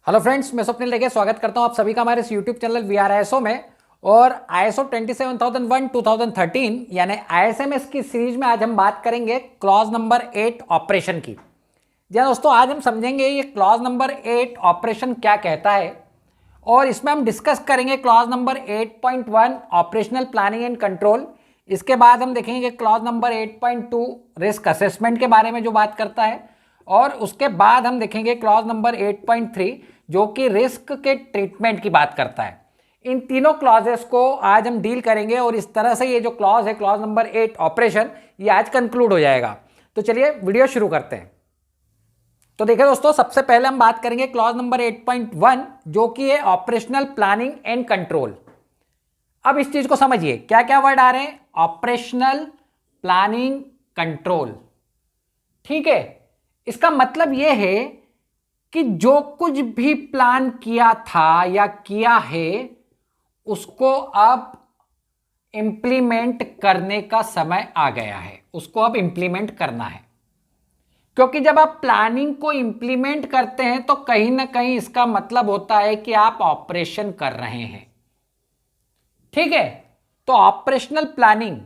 Hello friends, मैं स्वप्निल लेके स्वागत करता हूं आप सभी का हमारे इस यूट्यूब चैनल VRISO में। और ISO 27001 2013 यानी ISMS की सीरीज में आज हम बात करेंगे क्लॉज नंबर 8 ऑपरेशन की। जी दोस्तों, आज हम समझेंगे ये क्लॉज नंबर 8 ऑपरेशन क्या कहता है और इसमें हम डिस्कस करेंगे clause number 8.1 operational planning and control. इसके बाद हम देखेंगे क्लॉज नंबर 8.2 रिस्क असेसमेंट के बारे में जो बात करता है, और उसके बाद हम देखेंगे क्लॉज नंबर 8.3 जो कि रिस्क के ट्रीटमेंट की बात करता है। इन तीनों क्लॉजेस को आज हम डील करेंगे और इस तरह से ये जो क्लॉज है क्लॉज नंबर 8 ऑपरेशन, ये आज कंक्लूड हो जाएगा। तो चलिए वीडियो शुरू करते हैं। तो देखिए दोस्तों, सबसे पहले हम बात करेंगे क्लॉज नंबर 8.1 जो कि है ऑपरेशनल प्लानिंग एंड कंट्रोल। अब इस चीज को समझिए, क्या क्या वर्ड आ रहे हैं? Operational planning control. ठीक है, इसका मतलब यह है कि जो कुछ भी प्लान किया था या किया है उसको अब इंप्लीमेंट करने का समय आ गया है, उसको अब इंप्लीमेंट करना है। क्योंकि जब आप प्लानिंग को इंप्लीमेंट करते हैं तो कहीं ना कहीं इसका मतलब होता है कि आप ऑपरेशन कर रहे हैं। ठीक है, तो ऑपरेशनल प्लानिंग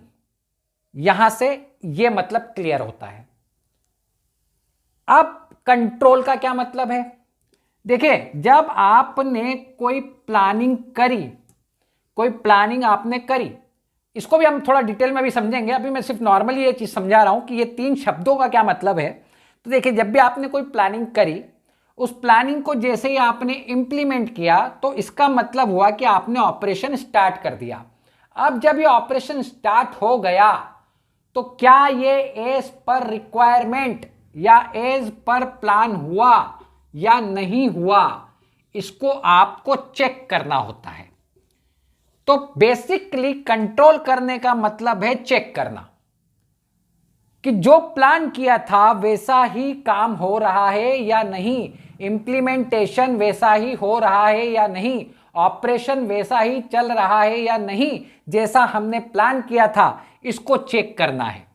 यहां से यह मतलब क्लियर होता है। अब कंट्रोल का क्या मतलब है? देखिए, जब आपने कोई प्लानिंग करी, कोई प्लानिंग आपने करी, इसको भी हम थोड़ा डिटेल में भी समझेंगे। अभी मैं सिर्फ नॉर्मली ये चीज समझा रहा हूं कि ये तीन शब्दों का क्या मतलब है। तो देखिए, जब भी आपने कोई प्लानिंग करी, उस प्लानिंग को जैसे ही आपने इंप्लीमेंट किया तो इसका मतलब हुआ कि आपने ऑपरेशन स्टार्ट कर दिया। अब जब ये ऑपरेशन स्टार्ट हो गया तो क्या ये एज पर रिक्वायरमेंट या एज पर प्लान हुआ या नहीं हुआ, इसको आपको चेक करना होता है। तो बेसिकली कंट्रोल करने का मतलब है चेक करना कि जो प्लान किया था वैसा ही काम हो रहा है या नहीं, इंप्लीमेंटेशन वैसा ही हो रहा है या नहीं, ऑपरेशन वैसा ही चल रहा है या नहीं जैसा हमने प्लान किया था, इसको चेक करना है।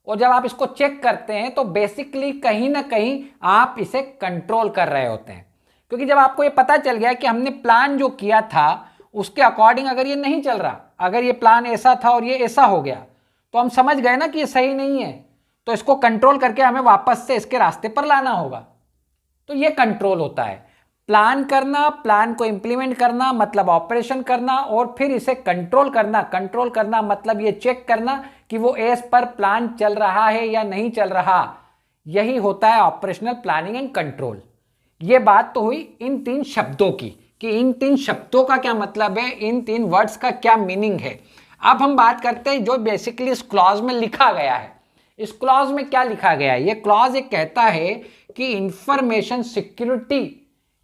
और जब आप इसको चेक करते हैं तो बेसिकली कहीं ना कहीं आप इसे कंट्रोल कर रहे होते हैं। क्योंकि जब आपको ये पता चल गया कि हमने प्लान जो किया था उसके अकॉर्डिंग अगर ये नहीं चल रहा, अगर ये प्लान ऐसा था और ये ऐसा हो गया, तो हम समझ गए ना कि ये सही नहीं है, तो इसको कंट्रोल करके हमें वापस से इसके रास्ते पर लाना होगा। तो ये कंट्रोल होता है। प्लान करना, प्लान को इंप्लीमेंट करना मतलब ऑपरेशन करना, और फिर इसे कंट्रोल करना, कंट्रोल करना मतलब ये चेक करना कि वो एज पर प्लान चल रहा है या नहीं चल रहा। यही होता है ऑपरेशनल प्लानिंग एंड कंट्रोल। ये बात तो हुई इन तीन शब्दों की कि इन तीन शब्दों का क्या मतलब है, इन तीन वर्ड्स का क्या मीनिंग है। अब हम बात करते हैं जो बेसिकली इस क्लॉज में लिखा गया है। इस क्लॉज में क्या लिखा गया है? ये क्लॉज एक कहता है कि इंफॉर्मेशन सिक्योरिटी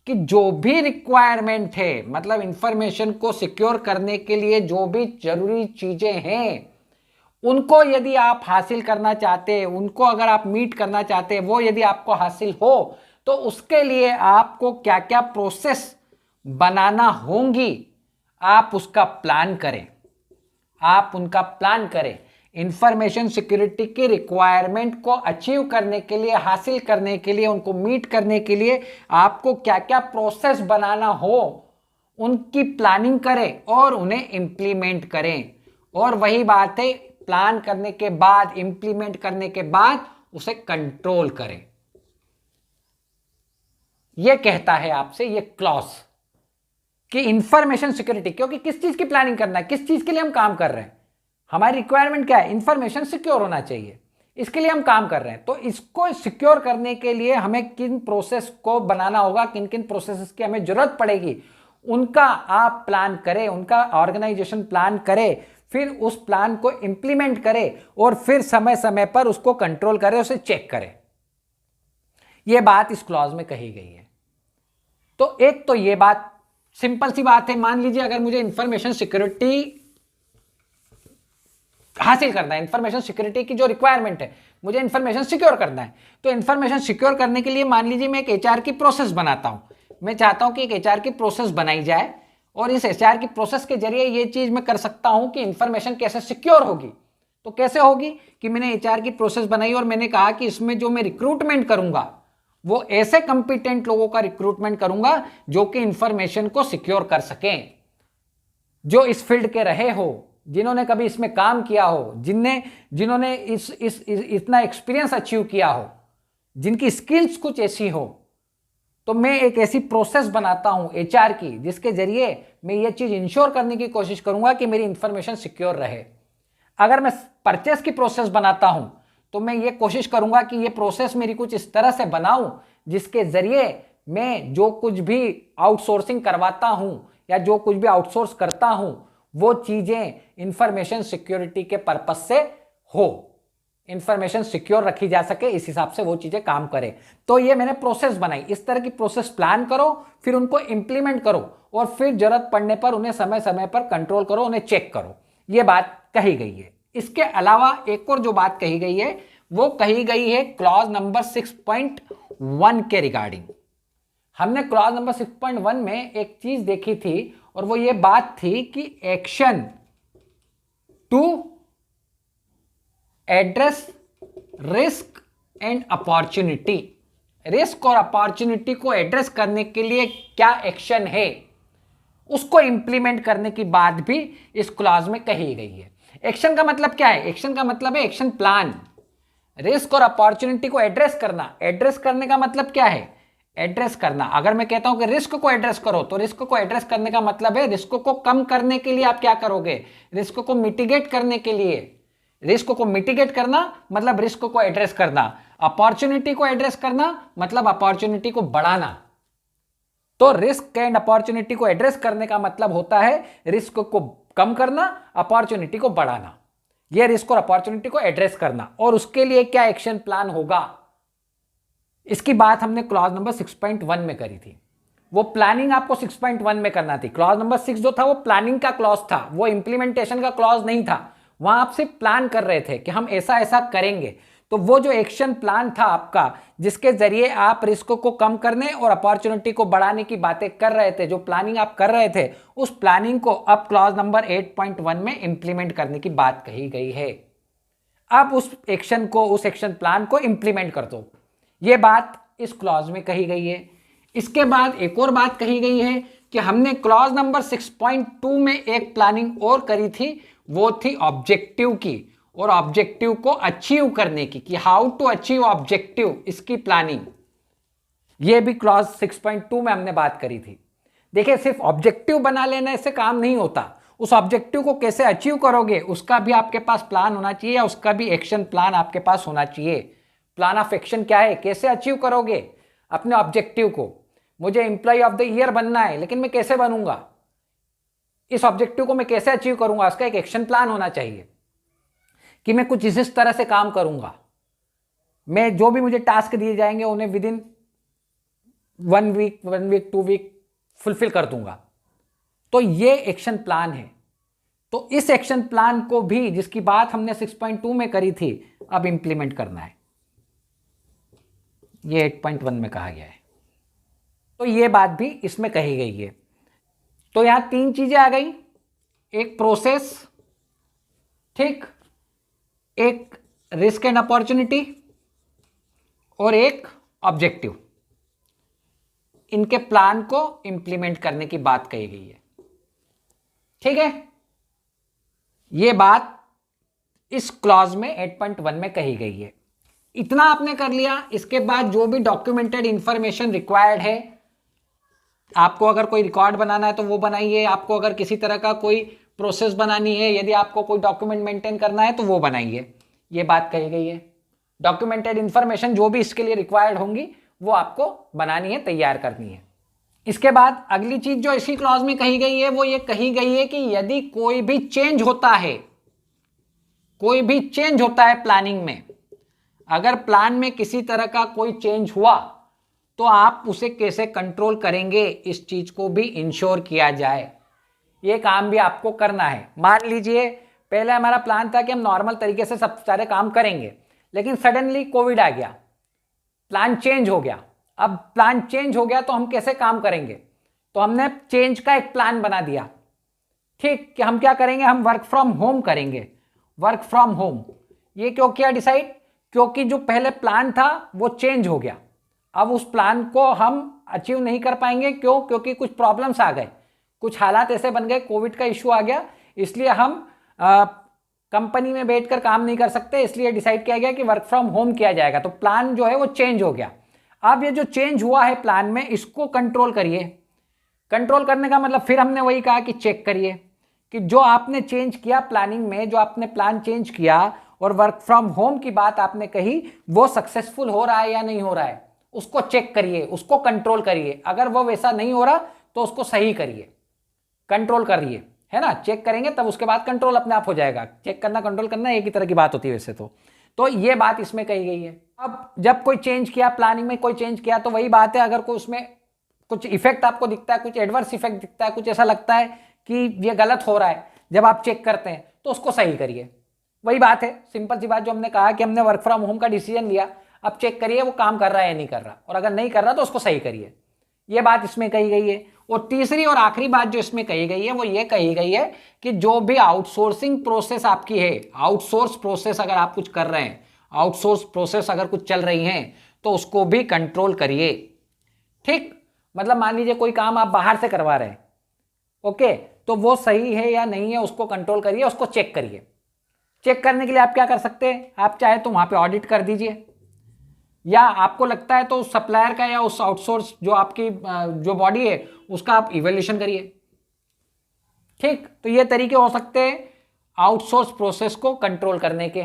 कि जो भी रिक्वायरमेंट है, मतलब इंफॉर्मेशन को सिक्योर करने के लिए जो भी जरूरी चीजें हैं, उनको यदि आप हासिल करना चाहते हैं, उनको अगर आप मीट करना चाहते हैं, वो यदि आपको हासिल हो तो उसके लिए आपको क्या क्या प्रोसेस बनाना होंगी, आप उसका प्लान करें, आप उनका प्लान करें। इंफॉर्मेशन सिक्योरिटी की रिक्वायरमेंट को अचीव करने के लिए, हासिल करने के लिए, उनको मीट करने के लिए आपको क्या क्या प्रोसेस बनाना हो, उनकी प्लानिंग करें और उन्हें इंप्लीमेंट करें। और वही बात है, प्लान करने के बाद, इंप्लीमेंट करने के बाद उसे कंट्रोल करें। यह कहता है आपसे ये क्लॉज कि इंफॉर्मेशन सिक्योरिटी, क्योंकि किस चीज की प्लानिंग करना है, किस चीज के लिए हम काम कर रहे हैं, हमारी रिक्वायरमेंट क्या है? इंफॉर्मेशन सिक्योर होना चाहिए, इसके लिए हम काम कर रहे हैं। तो इसको सिक्योर करने के लिए हमें किन प्रोसेस को बनाना होगा, किन किन प्रोसेस की हमें जरूरत पड़ेगी, उनका आप प्लान करें, उनका ऑर्गेनाइजेशन प्लान करें, फिर उस प्लान को इंप्लीमेंट करें और फिर समय समय पर उसको कंट्रोल करें, उसे चेक करें। यह बात इस क्लॉज में कही गई है। तो एक तो यह बात सिंपल सी बात है, मान लीजिए अगर मुझे इंफॉर्मेशन सिक्योरिटी हासिल करना है, इंफॉर्मेशन सिक्योरिटी की जो रिक्वायरमेंट है, मुझे इंफॉर्मेशन सिक्योर करना है, तो इंफॉर्मेशन सिक्योर करने के लिए मान लीजिए मैं एक एचआर की प्रोसेस बनाता हूं। मैं चाहता हूं कि एक एचआर की प्रोसेस बनाई जाए और इस एचआर की प्रोसेस के जरिए ये चीज मैं कर सकता हूं कि इंफॉर्मेशन कैसे सिक्योर होगी। तो कैसे होगी कि मैंने एचआर की प्रोसेस बनाई और मैंने कहा कि इसमें जो मैं रिक्रूटमेंट करूंगा वो ऐसे कंपिटेंट लोगों का रिक्रूटमेंट करूंगा जो कि इंफॉर्मेशन को सिक्योर कर सकें, जो इस फील्ड के रहे हो, जिन्होंने कभी इसमें काम किया हो, जिन्होंने इतना एक्सपीरियंस अचीव किया हो, जिनकी स्किल्स कुछ ऐसी हो। तो मैं एक ऐसी प्रोसेस बनाता हूं एचआर की जिसके जरिए मैं ये चीज इंश्योर करने की कोशिश करूंगा कि मेरी इंफॉर्मेशन सिक्योर रहे। अगर मैं परचेस की प्रोसेस बनाता हूं तो मैं ये कोशिश करूंगा कि ये प्रोसेस मेरी कुछ इस तरह से बनाऊं जिसके जरिए मैं जो कुछ भी आउटसोर्सिंग करवाता हूं या जो कुछ भी आउटसोर्स करता हूं वो चीजें इंफॉर्मेशन सिक्योरिटी के पर्पस से हो, इंफॉर्मेशन सिक्योर रखी जा सके, इस हिसाब से वो चीजें काम करे। तो ये मैंने प्रोसेस बनाई। इस तरह की प्रोसेस प्लान करो, फिर उनको इंप्लीमेंट करो और फिर जरूरत पड़ने पर उन्हें समय समय पर कंट्रोल करो, उन्हें चेक करो। ये बात कही गई है। इसके अलावा एक और जो बात कही गई है वो कही गई है क्लॉज नंबर 6.1 के रिगार्डिंग। हमने क्लॉज नंबर 6.1 में एक चीज देखी थी और वो ये बात थी कि action to address risk and opportunity, risk और अपॉर्चुनिटी को एड्रेस करने के लिए क्या एक्शन है उसको इंप्लीमेंट करने की बात भी इस क्लॉज में कही गई है। एक्शन का मतलब क्या है? एक्शन का मतलब है एक्शन प्लान। रिस्क और अपॉर्चुनिटी को एड्रेस करना, एड्रेस करने का मतलब क्या है? एड्रेस करना। अगर मैं कहता हूं कि रिस्क को एड्रेस करो तो रिस्क को एड्रेस करने का मतलब है रिस्क को कम करने के लिए आप क्या करोगे, रिस्क को मिटिगेट करने के लिए। रिस्क को मिटिगेट करना मतलब रिस्क को एड्रेस करना, अपॉर्चुनिटी को एड्रेस करना मतलब अपॉर्चुनिटी को बढ़ाना। तो रिस्क एंड अपॉर्चुनिटी को एड्रेस करने का मतलब होता है रिस्क को कम करना, अपॉर्चुनिटी को बढ़ाना। यह रिस्क और अपॉर्चुनिटी को एड्रेस करना। और उसके लिए क्या एक्शन प्लान होगा, इसकी बात हमने क्लॉज नंबर 6.1 में करी थी। वो प्लानिंग आपको 6.1 में करना थी। क्लॉज नंबर 6 जो था वो प्लानिंग का क्लॉज था, वो इंप्लीमेंटेशन का क्लॉज नहीं था। वहां आप सिर्फ प्लान कर रहे थे कि हम ऐसा ऐसा करेंगे। तो वो जो एक्शन प्लान था आपका, जिसके जरिए आप रिस्क को कम करने और अपॉर्चुनिटी को बढ़ाने की बातें कर रहे थे, जो प्लानिंग आप कर रहे थे, उस प्लानिंग को अब क्लॉज नंबर 8.1 में इंप्लीमेंट करने की बात कही गई है। अब उस एक्शन को, उस एक्शन प्लान को इंप्लीमेंट कर दो। ये बात इस क्लॉज में कही गई है। इसके बाद एक और बात कही गई है कि हमने क्लॉज नंबर 6.2 में एक प्लानिंग और करी थी, वो थी ऑब्जेक्टिव की और ऑब्जेक्टिव को अचीव करने की, कि हाउ टू अचीव ऑब्जेक्टिव, इसकी प्लानिंग। ये भी क्लॉज 6.2 में हमने बात करी थी। देखिए, सिर्फ ऑब्जेक्टिव बना लेने से काम नहीं होता, उस ऑब्जेक्टिव को कैसे अचीव करोगे उसका भी आपके पास प्लान होना चाहिए, या उसका भी एक्शन प्लान आपके पास होना चाहिए। प्लान ऑफ एक्शन क्या है, कैसे अचीव करोगे अपने ऑब्जेक्टिव को। मुझे एम्प्लॉय ऑफ द ईयर बनना है, लेकिन मैं कैसे बनूंगा, इस ऑब्जेक्टिव को मैं कैसे अचीव करूंगा, उसका एक एक्शन प्लान होना चाहिए कि मैं कुछ इस तरह से काम करूंगा। मैं जो भी मुझे टास्क दिए जाएंगे उन्हें within 1 week 2 week fulfil कर दूंगा। तो ये एक्शन प्लान है। तो इस एक्शन प्लान को भी, जिसकी बात हमने 6.2 में करी थी, अब इंप्लीमेंट करना है। ये 8.1 में कहा गया है। तो ये बात भी इसमें कही गई है। तो यहां 3 चीजें आ गई, एक प्रोसेस, ठीक, एक रिस्क एंड अपॉर्चुनिटी और एक ऑब्जेक्टिव। इनके प्लान को इंप्लीमेंट करने की बात कही गई है। ठीक है, यह बात इस क्लॉज में 8.1 में कही गई है। इतना आपने कर लिया। इसके बाद जो भी डॉक्यूमेंटेड इंफॉर्मेशन रिक्वायर्ड है, आपको अगर कोई रिकॉर्ड बनाना है तो वो बनाइए, आपको अगर किसी तरह का कोई प्रोसेस बनानी है, यदि आपको कोई डॉक्यूमेंट मेंटेन करना है तो वो बनाइए। ये बात कही गई है। डॉक्यूमेंटेड इंफॉर्मेशन जो भी इसके लिए रिक्वायर्ड होंगी वो आपको बनानी है, तैयार करनी है। इसके बाद अगली चीज जो इसी क्लॉज में कही गई है वो ये कही गई है कि यदि कोई भी चेंज होता है, कोई भी चेंज होता है प्लानिंग में, अगर प्लान में किसी तरह का कोई चेंज हुआ तो आप उसे कैसे कंट्रोल करेंगे, इस चीज को भी इंश्योर किया जाए। ये काम भी आपको करना है। मान लीजिए पहले हमारा प्लान था कि हम नॉर्मल तरीके से सब सारे काम करेंगे, लेकिन सडनली कोविड आ गया, प्लान चेंज हो गया। अब प्लान चेंज हो गया तो हम कैसे काम करेंगे? तो हमने चेंज का एक प्लान बना दिया, ठीक, कि हम क्या करेंगे, हम वर्क फ्रॉम होम करेंगे। वर्क फ्रॉम होम, ये क्यों किया डिसाइड? क्योंकि जो पहले प्लान था वो चेंज हो गया। अब उस प्लान को हम अचीव नहीं कर पाएंगे। क्यों? क्योंकि कुछ प्रॉब्लम्स आ गए, कुछ हालात ऐसे बन गए, कोविड का इश्यू आ गया, इसलिए हम कंपनी में बैठकर काम नहीं कर सकते, इसलिए डिसाइड किया गया कि वर्क फ्रॉम होम किया जाएगा। तो प्लान जो है वो चेंज हो गया। अब ये जो चेंज हुआ है प्लान में, इसको कंट्रोल करिए। कंट्रोल करने का मतलब फिर हमने वही कहा कि चेक करिए कि जो आपने चेंज किया प्लानिंग में, जो आपने प्लान चेंज किया और वर्क फ्रॉम होम की बात आपने कही, वो सक्सेसफुल हो रहा है या नहीं हो रहा है, उसको चेक करिए, उसको कंट्रोल करिए। अगर वो वैसा नहीं हो रहा तो उसको सही करिए, कंट्रोल करिए, है ना। चेक करेंगे तब उसके बाद कंट्रोल अपने आप हो जाएगा। चेक करना कंट्रोल करना एक ही तरह की बात होती है वैसे तो ये बात इसमें कही गई है। अब जब कोई चेंज किया, प्लानिंग में कोई चेंज किया, तो वही बात है, अगर कोई उसमें कुछ इफेक्ट आपको दिखता है, कुछ एडवर्स इफेक्ट दिखता है, कुछ ऐसा लगता है कि ये गलत हो रहा है, जब आप चेक करते हैं तो उसको सही करिए। वही बात है, सिंपल सी बात जो हमने कहा कि हमने वर्क फ्रॉम होम का डिसीजन लिया, अब चेक करिए वो काम कर रहा है या नहीं कर रहा, और अगर नहीं कर रहा तो उसको सही करिए। ये बात इसमें कही गई है। और तीसरी और आखिरी बात जो इसमें कही गई है वो ये कही गई है कि जो भी आउटसोर्सिंग प्रोसेस आपकी है, आउटसोर्स प्रोसेस अगर आप कुछ कर रहे हैं, आउटसोर्स प्रोसेस अगर कुछ चल रही हैं, तो उसको भी कंट्रोल करिए। ठीक, मतलब मान लीजिए कोई काम आप बाहर से करवा रहे हैं, ओके, तो वो सही है या नहीं है उसको कंट्रोल करिए, उसको चेक करिए। चेक करने के लिए आप क्या कर सकते हैं, आप चाहे तो वहां पे ऑडिट कर दीजिए, या आपको लगता है तो उस सप्लायर का या उस आउटसोर्स जो आपकी जो बॉडी है उसका आप इवैल्यूएशन करिए। ठीक, तो ये तरीके हो सकते हैं आउटसोर्स प्रोसेस को कंट्रोल करने के।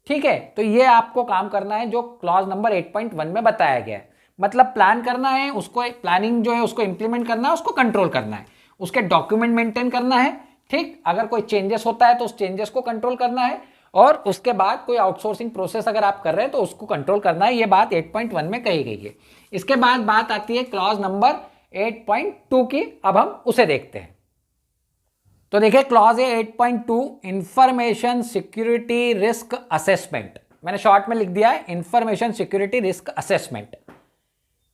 ठीक है, तो ये आपको काम करना है जो क्लॉज नंबर 8.1 में बताया गया है। मतलब प्लान करना है, उसको प्लानिंग जो है उसको इंप्लीमेंट करना है, उसको कंट्रोल करना है, उसके डॉक्यूमेंट मेंटेन करना है। ठीक, अगर कोई चेंजेस होता है तो उस चेंजेस को कंट्रोल करना है, और उसके बाद कोई आउटसोर्सिंग प्रोसेस अगर आप कर रहे हैं तो उसको कंट्रोल करना है। ये बात 8.1 में कही गई है। इसके बाद बात आती है क्लॉज नंबर 8.2 की। अब हम उसे देखते हैं। तो देखिए क्लॉज है 8.2, इंफॉर्मेशन सिक्योरिटी रिस्क असेसमेंट। मैंने शॉर्ट में लिख दिया है इंफॉर्मेशन सिक्योरिटी रिस्क असेसमेंट।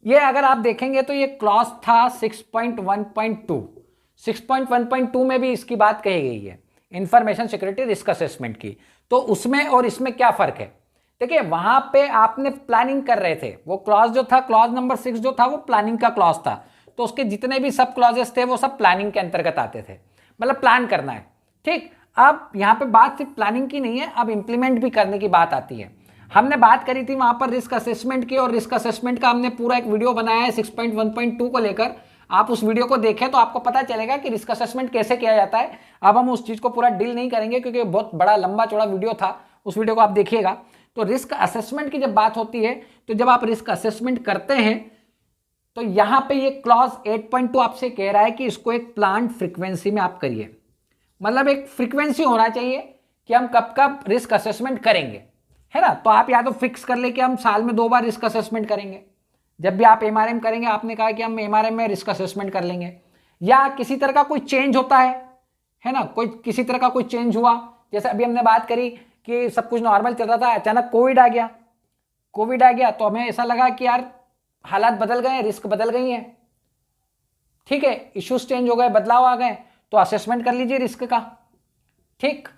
ये अगर आप देखेंगे तो ये क्लॉज था 6.1.2। 6.1.2 में भी इसकी बात कही गई है, इंफॉर्मेशन सिक्योरिटी रिस्क असेसमेंट की। तो उसमें और इसमें क्या फर्क है? देखिए वहां पे आपने प्लानिंग कर रहे थे, वो क्लॉज जो था, क्लॉज नंबर 6 जो था वो प्लानिंग का क्लॉज था, तो उसके जितने भी सब क्लॉजेस थे वो सब प्लानिंग के अंतर्गत आते थे, मतलब प्लान करना है। ठीक, अब यहाँ पे बात सिर्फ प्लानिंग की नहीं है, अब इंप्लीमेंट भी करने की बात आती है। हमने बात करी थी वहां पर रिस्क असेसमेंट की, और रिस्क असेसमेंट का हमने पूरा एक वीडियो बनाया है 6.1.2 को लेकर। आप उस वीडियो को देखें तो आपको पता चलेगा कि रिस्क असेसमेंट कैसे किया जाता है। अब हम उस चीज को पूरा डील नहीं करेंगे क्योंकि बहुत बड़ा लंबा चौड़ा वीडियो था, उस वीडियो को आप देखिएगा। तो रिस्क असेसमेंट की जब बात होती है, तो जब आप रिस्क असेसमेंट करते हैं तो यहां पे ये क्लॉज 8.2 आपसे कह रहा है कि इसको एक प्लान्ड फ्रीक्वेंसी में आप करिए। मतलब एक फ्रीक्वेंसी होना चाहिए कि हम कब कब रिस्क असेसमेंट करेंगे, है ना। तो आप या तो फिक्स कर ले कि हम साल में 2 बार रिस्क असेसमेंट करेंगे, जब भी आप एमआरएम करेंगे आपने कहा कि हम एमआरएम में रिस्क असेसमेंट कर लेंगे, या किसी तरह का कोई चेंज होता है ना, कोई किसी तरह का कोई चेंज हुआ, जैसे अभी हमने बात करी कि सब कुछ नॉर्मल चल रहा था, अचानक कोविड आ गया तो हमें ऐसा लगा कि यार हालात बदल गए, रिस्क बदल गई हैं, ठीक है, इश्यूज चेंज हो गए, बदलाव आ गए, तो असेसमेंट कर लीजिए रिस्क का। ठीक,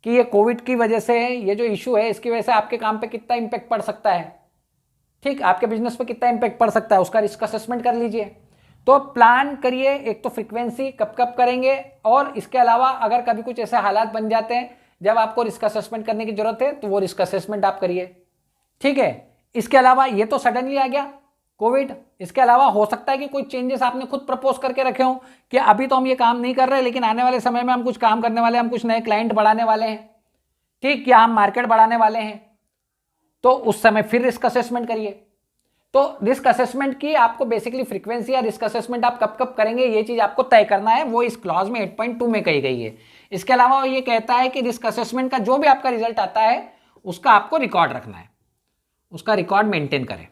कि ये कोविड की वजह से ये जो इशू है इसकी वजह से आपके काम पे कितना इंपैक्ट पड़ सकता है, ठीक, आपके बिजनेस पे कितना इंपैक्ट पड़ सकता है, उसका रिस्क असेसमेंट कर लीजिए। तो प्लान करिए, एक तो फ्रीक्वेंसी कब कब करेंगे, और इसके अलावा अगर कभी कुछ ऐसे हालात बन जाते हैं जब आपको रिस्क असेसमेंट करने की जरूरत है तो वो रिस्क असेसमेंट आप करिए। ठीक है, इसके अलावा ये तो सडनली आ गया कोविड, इसके अलावा हो सकता है कि कोई चेंजेस आपने खुद प्रपोज करके रखे हो कि अभी तो हम ये काम नहीं कर रहे लेकिन आने वाले समय में हम कुछ काम करने वाले हैं, हम कुछ नए क्लाइंट बढ़ाने वाले हैं, ठीक, या हम मार्केट बढ़ाने वाले हैं, तो उस समय फिर रिस्क असेसमेंट करिए। तो रिस्क असेसमेंट की आपको बेसिकली फ्रीक्वेंसी या रिस्क असेसमेंट आप कब कब करेंगे ये चीज आपको तय करना है, वो इस क्लॉज में 8.2 में कही गई है। इसके अलावा ये कहता है कि रिस्क असेसमेंट का जो भी आपका रिजल्ट आता है उसका आपको रिकॉर्ड रखना है, उसका रिकॉर्ड मेंटेन करें।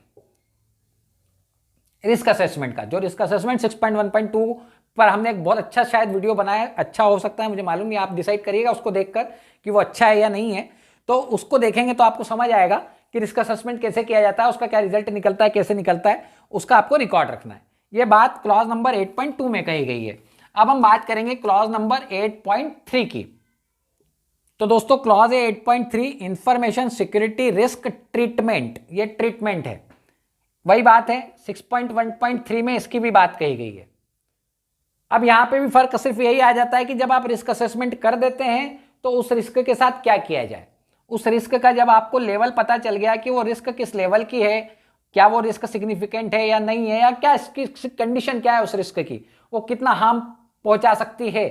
रिस्क असेसमेंट का जो रिस्क असेसमेंट 6.1.2 पर हमने एक बहुत अच्छा शायद वीडियो बनाया है, अच्छा हो सकता है, मुझे मालूम नहीं, आप डिसाइड करिएगा उसको देखकर कि वो अच्छा है या नहीं है। तो उसको देखेंगे तो आपको समझ आएगा कि रिस्क असेसमेंट कैसे किया जाता है, उसका क्या रिजल्ट निकलता है, कैसे निकलता है, उसका आपको रिकॉर्ड रखना है। ये बात क्लॉज नंबर 8.2 में कही गई है। अब हम बात करेंगे क्लॉज नंबर 8.3 की। तो दोस्तों क्लॉज है 8.3, इंफॉर्मेशन सिक्योरिटी रिस्क ट्रीटमेंट। ये ट्रीटमेंट है, वही बात है 6.1.3 में इसकी भी बात कही गई है। अब यहां पे भी फर्क सिर्फ यही आ जाता है कि जब आप रिस्क असेसमेंट कर देते हैं तो उस रिस्क के साथ क्या किया जाए। उस रिस्क का जब आपको लेवल पता चल गया कि वो रिस्क किस लेवल की है, क्या वो रिस्क सिग्निफिकेंट है या नहीं है, या क्या इसकी कंडीशन क्या है उस रिस्क की, वो कितना हार्म पहुंचा सकती है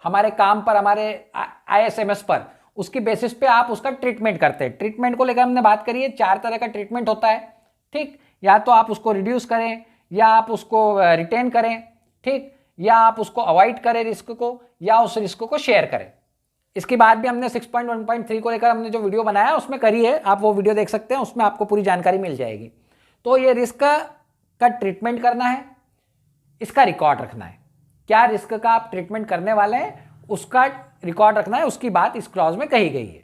हमारे काम पर, हमारे ISMS पर, उसकी बेसिस पे आप उसका ट्रीटमेंट करते हैं। ट्रीटमेंट को लेकर हमने बात करी है, 4 तरह का ट्रीटमेंट होता है, ठीक। या तो आप उसको रिड्यूस करें, या आप उसको रिटेन करें, ठीक, या आप उसको अवॉइड करें रिस्क को, या उस रिस्क को शेयर करें। इसकी बात भी हमने 6.1.3 को लेकर हमने जो वीडियो बनाया उसमें करी है, आप वो वीडियो देख सकते हैं, उसमें आपको पूरी जानकारी मिल जाएगी। तो ये रिस्क का ट्रीटमेंट करना है, इसका रिकॉर्ड रखना है, क्या रिस्क का आप ट्रीटमेंट करने वाले हैं उसका रिकॉर्ड रखना है, उसकी बात इस क्लॉज में कही गई है।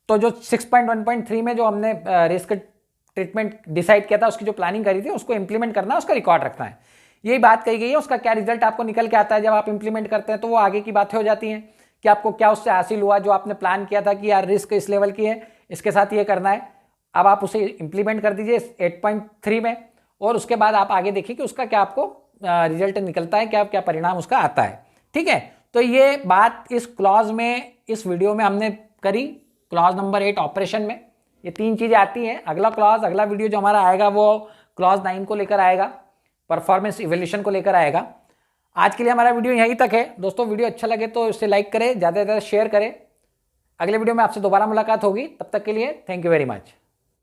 तो जो 6.1.3 में जो हमने रिस्क ट्रीटमेंट डिसाइड किया था, उसकी जो प्लानिंग करी थी, उसको इंप्लीमेंट करना है, उसका रिकॉर्ड रखना है, यही बात कही गई है। उसका क्या रिजल्ट आपको निकल के आता है जब आप इंप्लीमेंट करते हैं, तो वो आगे की बातें हो जाती हैं कि आपको क्या उससे हासिल हुआ, जो आपने प्लान किया था कि यार रिस्क इस लेवल की है, इसके साथ ये करना है, अब आप उसे इंप्लीमेंट कर दीजिए 8.3 में, और उसके बाद आप आगे देखिए कि उसका क्या आपको रिजल्ट निकलता है, क्या क्या परिणाम उसका आता है, ठीक है। तो ये बात इस क्लॉज में, इस वीडियो में हमने करी, क्लॉज नंबर 8 ऑपरेशन में ये 3 चीज़ें आती हैं। अगला क्लॉज, अगला वीडियो जो हमारा आएगा वो क्लॉज 9 को लेकर आएगा, परफॉर्मेंस इवैल्यूएशन को लेकर आएगा। आज के लिए हमारा वीडियो यहीं तक है दोस्तों। वीडियो अच्छा लगे तो इसे लाइक करें, ज़्यादा से ज़्यादा शेयर करें। अगले वीडियो में आपसे दोबारा मुलाकात होगी, तब तक के लिए थैंक यू वेरी मच।